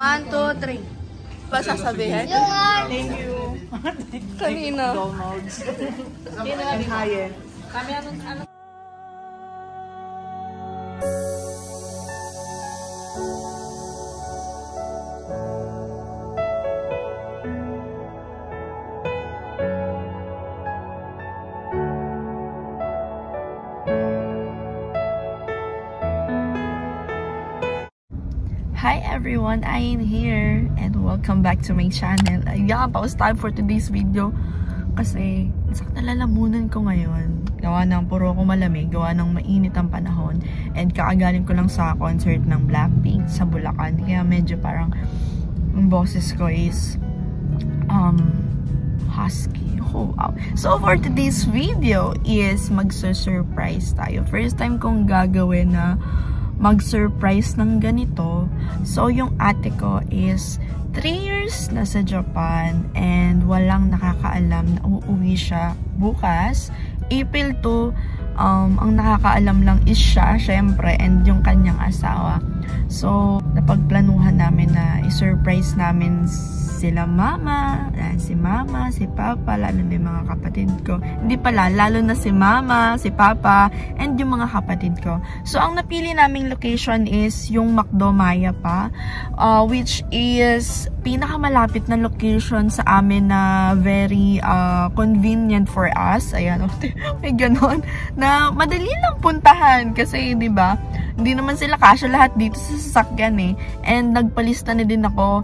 1, 2, 3. Pa sasabihin? Thank you. Kanina. McDonald's. And Hyatt. Kami ano? Hi everyone, I am here and welcome back to my channel. Ayan, pause time for today's video kasi nalalamunan ko ngayon. Gawa ng puro ko malamig, gawa ng mainit ang panahon, and kakagaling ko lang sa concert ng Blackpink sa Bulacan. Kaya medyo parang ang boses ko is husky. Oh, wow. So for today's video is magsu-surprise tayo. First time kong gagawin na mag-surprise ng ganito. So, yung ate ko is 3 years na sa Japan and walang nakakaalam na uuwi siya bukas. April 2, ang nakakaalam lang is siya, syempre, and yung kanyang asawa. So, napagplanuhan namin na i-surprise namin sila mama, si mama, si papa, lalo na yung mga kapatid ko. Hindi pala, lalo na si mama, si papa, and yung mga kapatid ko. So, ang napili naming location is yung McDo Maya pa, which is pinakamalapit na location sa amin na very convenient for us. Ayan, may ganon. Na madali lang puntahan kasi, di ba, hindi naman sila kasya lahat dito sa sasakyan eh. And nagpalista na din ako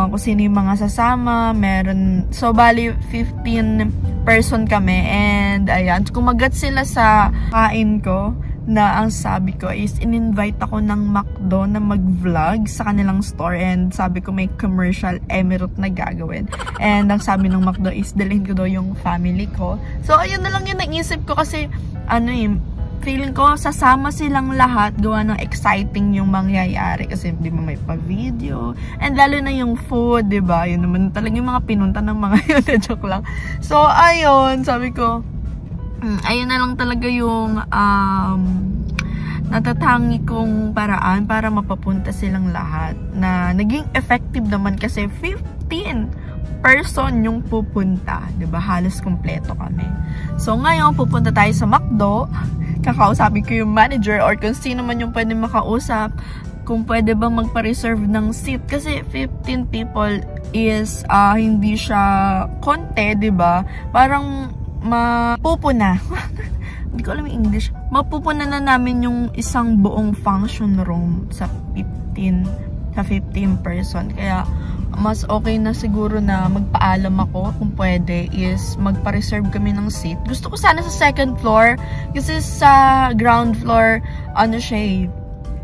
kung sino yung mga sasama. Meron, so bali 15 person kami. And ayan, kumagat sila sa kain ko na ang sabi ko is in-invite ako ng McDo na mag-vlog sa kanilang store, and sabi ko may commercial emirate na gagawin. And ang sabi ng McDo is dalhin ko daw yung family ko. So ayun na lang yung naisip ko kasi ano feeling ko sasama silang lahat, gawa ng exciting yung mangyayari kasi di ba may pa-video, and lalo na yung food, di ba? Yun naman talaga yung mga pinunta ng mga yun, joke lang. So ayun, sabi ko ayun na lang talaga yung natatangi kong paraan para mapapunta silang lahat, na naging effective naman kasi 15 person yung pupunta, diba? Halos kompleto kami. So ngayon pupunta tayo sa McDo, kakausapin ko yung manager or kung sino man yung pwede makausap kung pwede bang magpa-reserve ng seat kasi 15 people is hindi siya konti, diba? Parang mapupuna hindi ko alam yung English, mapupuna na namin yung isang buong function room sa 15 person, kaya mas okay na siguro na magpaalam ako kung pwede is magpa-reserve kami ng seat. Gusto ko sana sa second floor kasi sa ground floor ano siya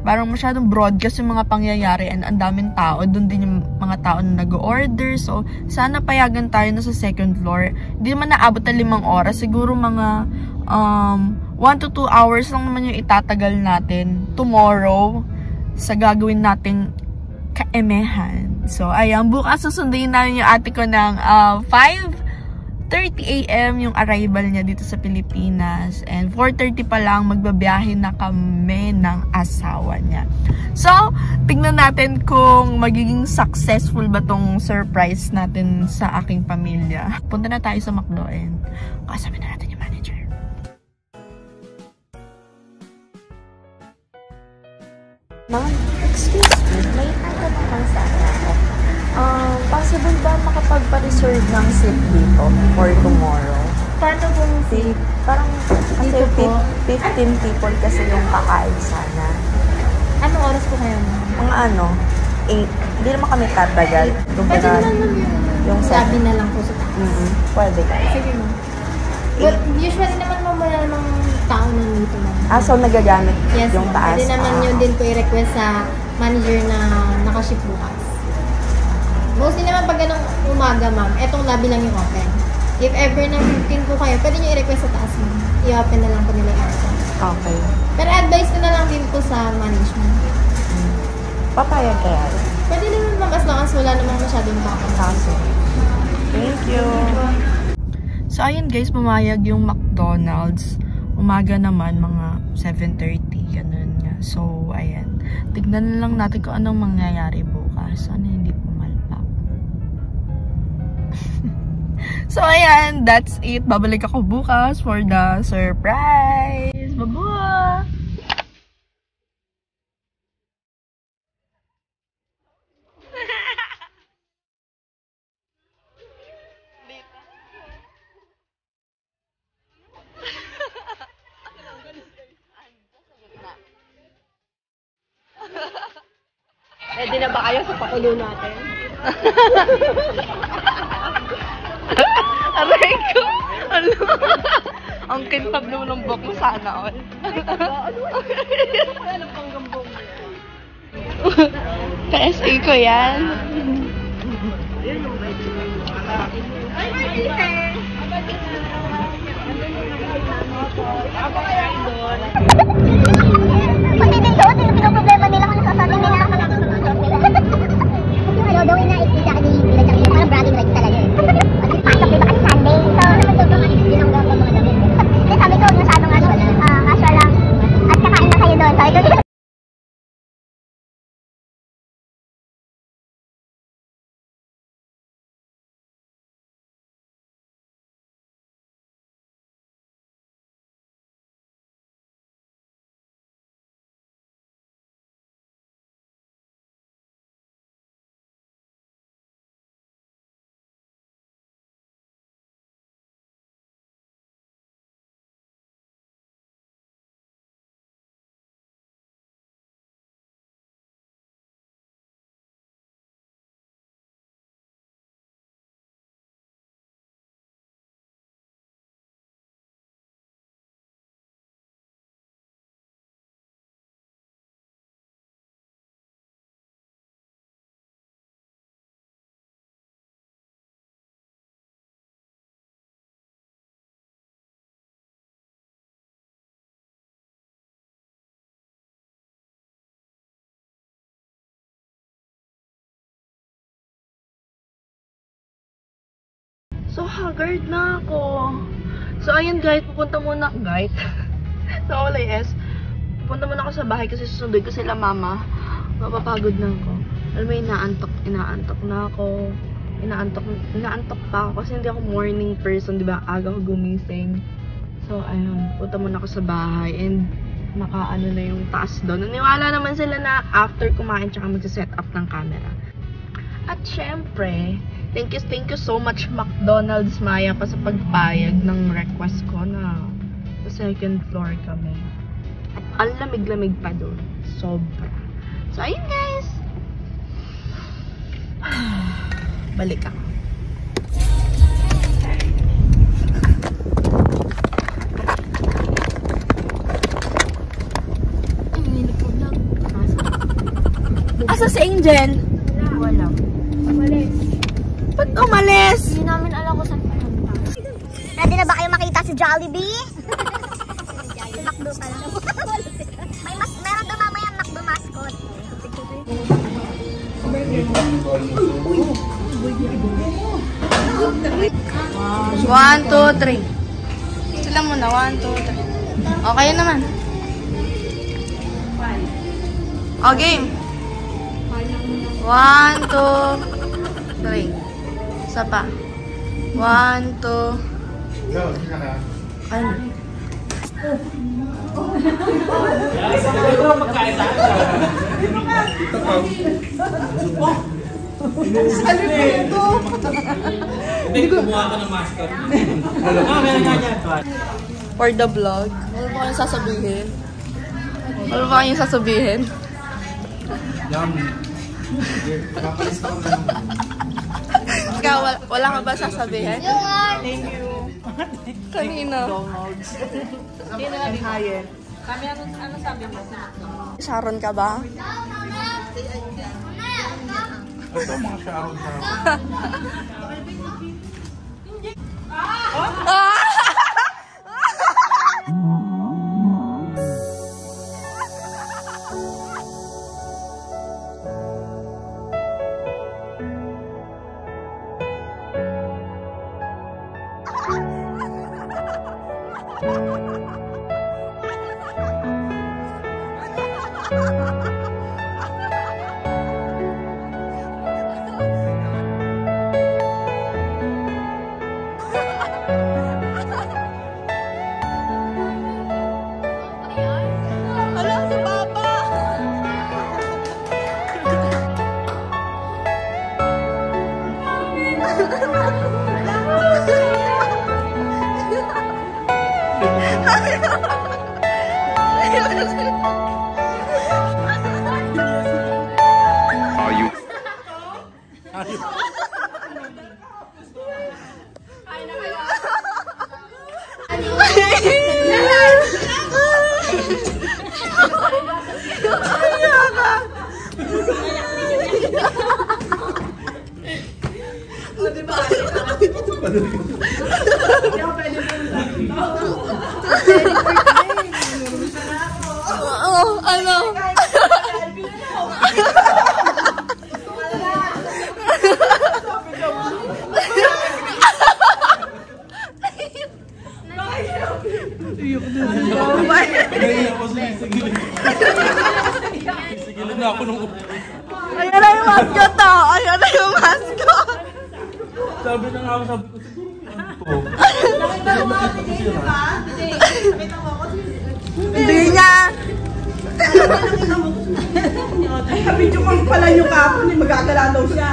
parang masyadong broadcast yung mga pangyayari and ang daming tao, doon din yung mga tao na nag-order. So sana payagan tayo na sa second floor. Hindi naman naabot na 5 oras, siguro mga 1 to 2 hours lang naman yung itatagal natin tomorrow sa gagawin nating kaemehan. So, ayan, bukas susunduin namin yung ate ko ng 5:30 AM yung arrival niya dito sa Pilipinas. And 4:30 pa lang magbabiyahe na kami ng asawa niya. So, tingnan natin kung magiging successful ba tong surprise natin sa aking pamilya. Punta na tayo sa McDo and kasabi na natin yung manager. Ma'am, excuse me, may tanong lang sana ako. Possible ba makapagpa-reserve ng seat dito for tomorrow? Paano kung Parang kasi 15 people kasi yung kakain sana. anong oras po kayo? Mga 8. Hindi naman kami tatagal. Pwede naman yung sabi na lang po sa Pwede ka. Sige mo. But usually naman wala namang tao nandito lang. So nagagamit Yes, yung taas? Pwede naman yun din po i-request sa manager na nakaship bukas. Mostly naman pag ganong umaga, ma'am, etong lobby lang yung open. If ever na 15 po kayo, pwede nyo i-request sa taas, ma'am. I-open na lang po nila yung aircon. Okay. Pero advice ko na lang din po sa management. Papayag kaya? Pwede naman, ma'am, as long as wala namang masyadong Kaso. Thank you. So, ayun guys, pumayag yung McDonald's. Umaga naman, mga 7:30, ganun nga. So, ayan. Tignan lang natin kung anong mangyayari bukas. bukas. Sana hindi pumalpak. So, ayan. That's it. Babalik ako bukas for the surprise. Bye-bye! Ready na ba kayo sa pakulo natin? Aray ko! Ano? Ang kintab ng buhok mo sana all. Ano pang gambong mo yan? PSA ko yan. Pati din doon, yung pinoproblema nila kung nasasabi nila. Kasi ano, gawin na ikita ka din nila tsaka nila. Parang bragging rights talaga eh. Kasi pasok diba kasi Sunday. So, naman sobrang binangga ko mga damit. Kasi sabi ko, masyadong casual lang. At kakain na kayo doon. Sabi ko, So, haggard na ako. So, ayun guys, pupunta muna, guys. So, pupunta muna ako sa bahay kasi susunod ko sila mama. Mapapagod na ako. Alam mo, inaantok na ako. Inaantok pa ako kasi hindi ako morning person, di ba? Aga ko gumising. So, ayun, punta muna ako sa bahay and nakaano na yung taas doon. Naniwala naman sila na after kumain tsaka magsa-set up ng camera. At syempre, thank you so much McDonald's Maya pa sa pagpayag ng request ko na sa second floor kami. At ang lamig-lamig pa doon. Sobra. So, ayun guys. Balik ako. Asa si Angel? Wala. Ba't umalis? Hindi namin alam kung saan pumunta. ready na ba kayo makita si Jollibee? Si McDo pala. Meron daw mamaya McDo mascot. 1, 2, 3. Sila muna. 1, 2, 3. Okay naman. O, game. 1, 2, 3. Isa pa. 1, 2. Ano? Hindi, kumuha ka ng mascot. For the vlog. Ano ba kayong sasabihin? Ano ba kayong sasabihin? Ikaw, wala ka ba sasabihin? Thank you. Kanina. Hindi na natin higher. Kami, ano sabi mo? Sharon ka ba? Ito mga Sharon sa... Sigilid na ako nung Ayan na yung mascot to! Ayan na yung mascot! sabi na nga ako, sabi ko siguro Hindi niya! Video call pala yung kapon, magagala daw siya.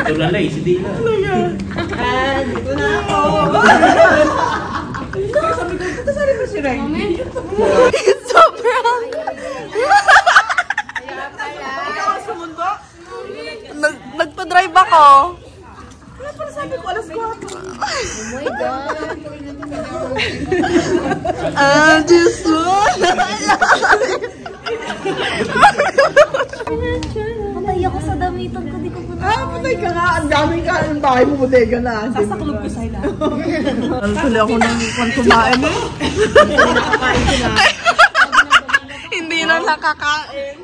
ito lalay, si Dina. Dito na ako. Sabi ko, ito sari ba si Ray? Sobrang! Ikaw ang sumundo? Nagpa-drive ako. Kaya pala sabi ko, alas 4. Diyos mo! Patay ako sa damitan ko, di ko po Patay ka nga. Ang daming ka. Ang bahay mo, bodega na. Sasaklog ko sa'yo na. Ano sila ako nang kumain eh? Hindi na nakakain.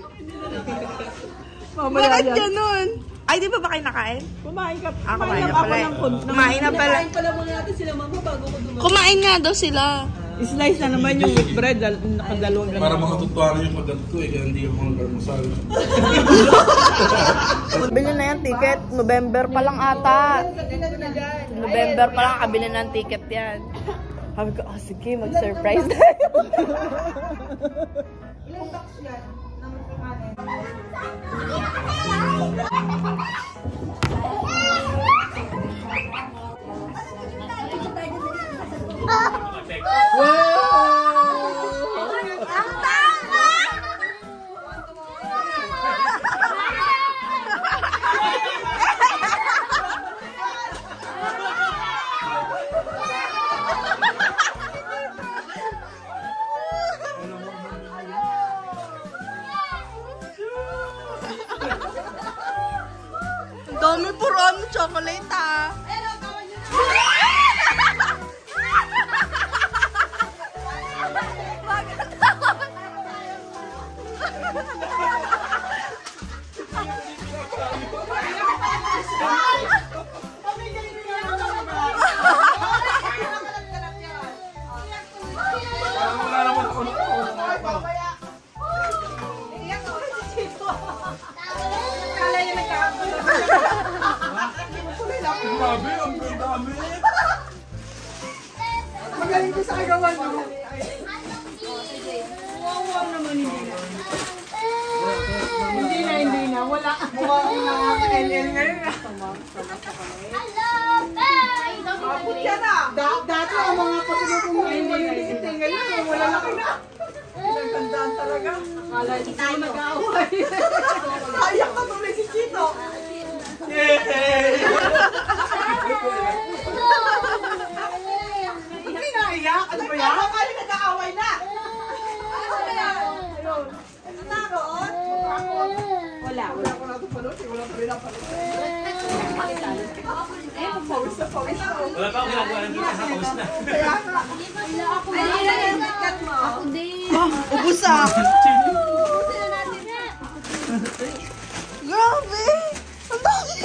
Bakit ganun? Ay, di ba ba kayo nakain? Kumain ka. Kumain na pala. Kumain na pala. Kumain pala muna natin sila mama bago ko dumating. Kumain nga daw sila. Slice na naman yung wheat bread. Nakadalawang ganun. Para makatutuanan yung pagkat ko eh, kaya hindi ako nagkarmusal. Bili na yung ticket. November pa lang ata. November pa lang kabili ng ticket yan. Sabi ko, oh sige, mag-surprise tayo. Dami puro ano, chocolate ah. Grabe, ang dami. Magaling ko sa kagawan mo. Wow naman hindi na. Wala. Mukhang nakaka-NL ngayon. Kaput ka na. Dati ang mga pasunod mo maliliit eh. Ngayon, wala na ka na. Nagtandaan talaga. Akala hindi mo nag-aaway. Ayak ka tuloy si Chito. Yay! Hindi naiyak? Ano ba yan? Akala nag-aaway na. Ano ba yan? Ano na doon? Wala ko na ito panood. Wala pa rin ang panood. Pawis na. Wala pa ako ginagawa ng dito, pawis na. Kaya nga. Ako din. Ubus ah. Grabe! Ang dami!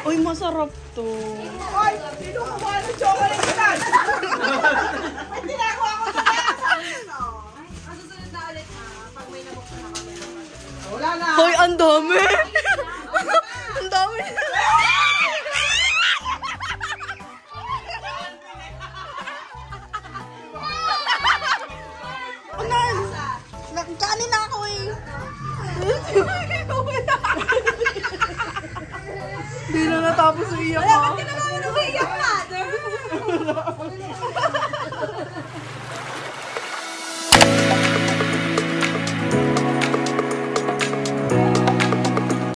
Uy, masarap to. Ay, sino kumain ng chocolate na? Ay, tinagawa ko sa ang susunod na ulit pag may nabuksan na kami. Wala na. Hoy, ang dami! Ang dami! Unan! Kanin na ako eh! Hindi na natapos yung iyak ko. Bakit naman umiiyak ka?